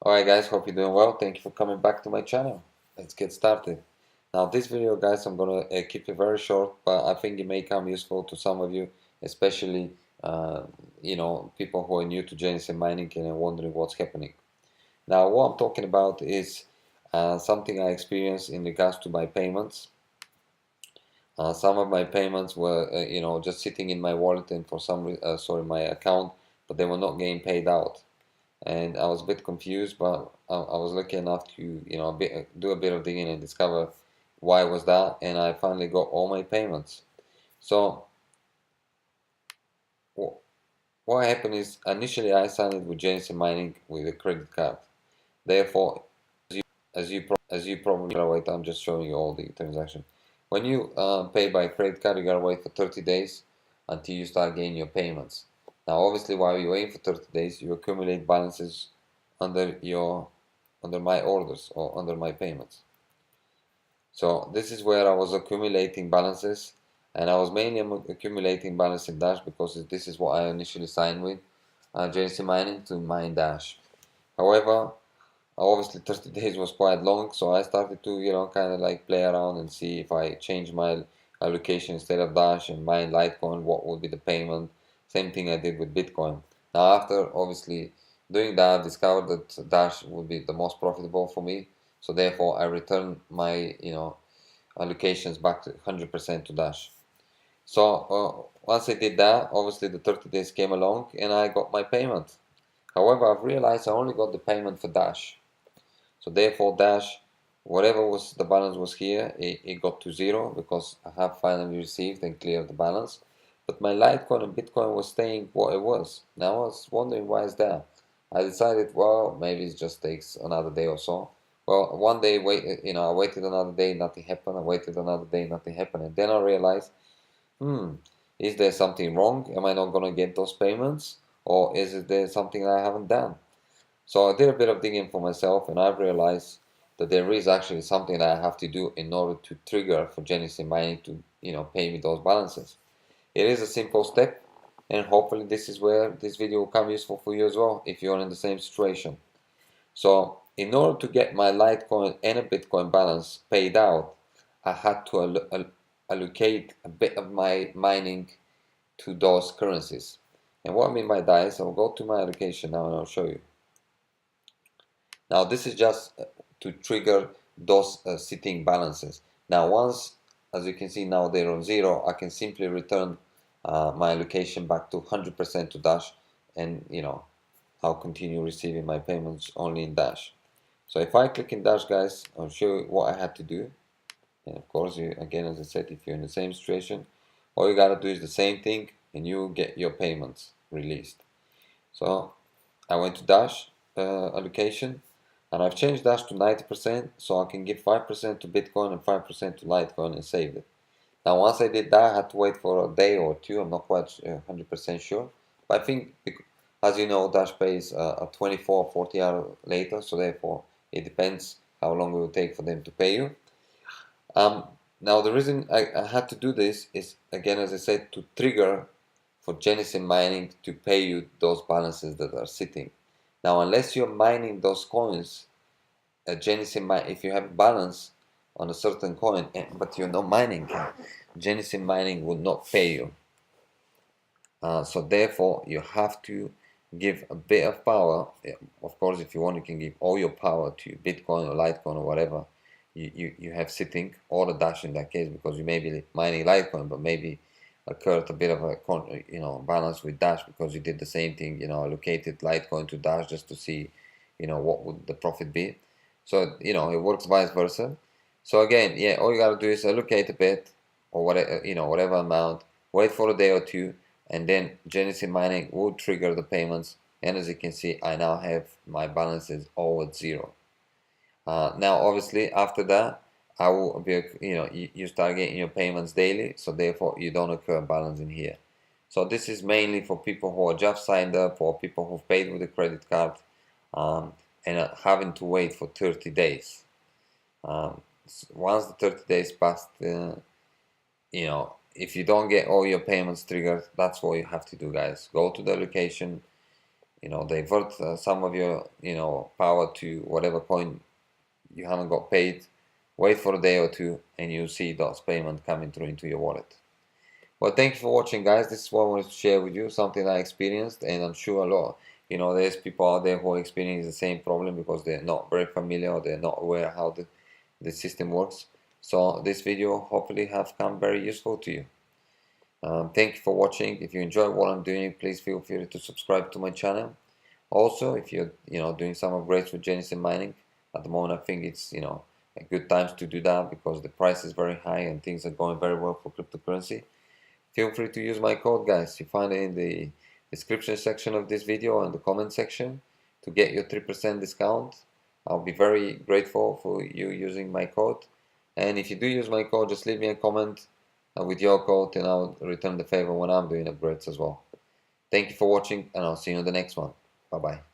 Alright guys, hope you're doing well. Thank you for coming back to my channel. Let's get started. Now this video guys, I'm gonna keep it very short, but I think it may come useful to some of you, especially people who are new to Genesis mining and are wondering what's happening. Now what I'm talking about is something I experienced in regards to my payments. Some of my payments were just sitting in my wallet and for some my account, but they were not getting paid out. And I was a bit confused, but I was lucky enough to do a bit of digging and discover why was that, and I finally got all my payments. So what happened is initially I signed with Genesis Mining with a credit card. Therefore, as you probably gotta wait, I'm just showing you all the transactions. When you pay by credit card, you gotta wait for 30 days until you start getting your payments. Now, obviously, while you're waiting for 30 days, you accumulate balances under my orders or under my payments. So this is where I was accumulating balances, and I was mainly accumulating balance in Dash because this is what I initially signed with JC Mining to mine Dash. However, obviously 30 days was quite long, so I started to kind of like play around and see if I change my allocation instead of Dash and mine Litecoin, what would be the payment. Same thing I did with Bitcoin. Now after obviously doing that, I discovered that Dash would be the most profitable for me, so therefore I returned my allocations back to 100% to Dash. So once I did that, obviously the 30 days came along and I got my payment. However, I've realized I only got the payment for Dash. So therefore Dash, whatever was the balance was here, it got to zero because I have finally received and cleared the balance. But my Litecoin and Bitcoin was staying what it was. Now I was wondering why is that. I decided, well, maybe it just takes another day or so. Well, one day, I waited another day, nothing happened. I waited another day, nothing happened. And then I realized, is there something wrong? Am I not going to get those payments? Or is there something I haven't done? So I did a bit of digging for myself, and I've realized that there is actually something that I have to do in order to trigger for Genesis Mining to pay me those balances. It is a simple step, and hopefully this is where this video will come useful for you as well if you're in the same situation. So in order to get my Litecoin and a Bitcoin balance paid out, I had to allocate a bit of my mining to those currencies. And what I mean by that is I'll go to my allocation now and I'll show you. Now this is just to trigger those sitting balances. Now once, as you can see now they're on zero, I can simply return my allocation back to 100% to Dash, and I'll continue receiving my payments only in Dash. So if I click in Dash guys, I'll show you what I had to do. And of course, again, as I said, if you're in the same situation, all you gotta do is the same thing and you get your payments released. So I went to Dash allocation, and I've changed Dash to 90% so I can give 5% to Bitcoin and 5% to Litecoin and save it. Now once I did that, I had to wait for a day or two. I'm not quite 100% sure, but I think, as you know, Dash pays a 24 or 40 hours later, so therefore it depends how long it will take for them to pay you. Now the reason I had to do this is, again, as I said, to trigger for Genesis Mining to pay you those balances that are sitting. Now unless you're mining those coins, if you have a balance on a certain coin but you're not mining it, Genesis Mining will not pay you. So therefore you have to give a bit of power. Of course, if you want, you can give all your power to Bitcoin or Litecoin or whatever you have sitting, or the Dash in that case, because you may be mining Litecoin but maybe occurred a bit of a balance with Dash because you did the same thing, allocated Litecoin to Dash just to see what would the profit be. So it works vice versa. So again, yeah, all you gotta do is allocate a bit or whatever, whatever amount, wait for a day or two, and then Genesis Mining will trigger the payments. And as you can see, I now have my balances all at zero. Now obviously after that I will be, you start getting your payments daily, so therefore you don't occur balance in here. So this is mainly for people who are just signed up, or people who've paid with a credit card and are having to wait for 30 days. Once the 30 days passed, if you don't get all your payments triggered, that's what you have to do, guys. Go to the allocation, divert some of your power to whatever coin you haven't got paid. Wait for a day or two and you'll see those payments coming through into your wallet. Well, thank you for watching, guys. This is what I wanted to share with you, something I experienced, and I'm sure a lot, there's people out there who are experiencing the same problem because they're not very familiar or they're not aware how the system works. So this video hopefully have come very useful to you. Thank you for watching. If you enjoy what I'm doing, please feel free to subscribe to my channel. Also, if you're doing some upgrades with Genesis Mining at the moment, I think it's a good time to do that because the price is very high and things are going very well for cryptocurrency. Feel free to use my code, guys. You find it in the description section of this video and the comment section to get your 3% discount. I'll be very grateful for you using my code. And if you do use my code, just leave me a comment with your code and I'll return the favor when I'm doing upgrades as well. Thank you for watching and I'll see you in the next one. Bye bye.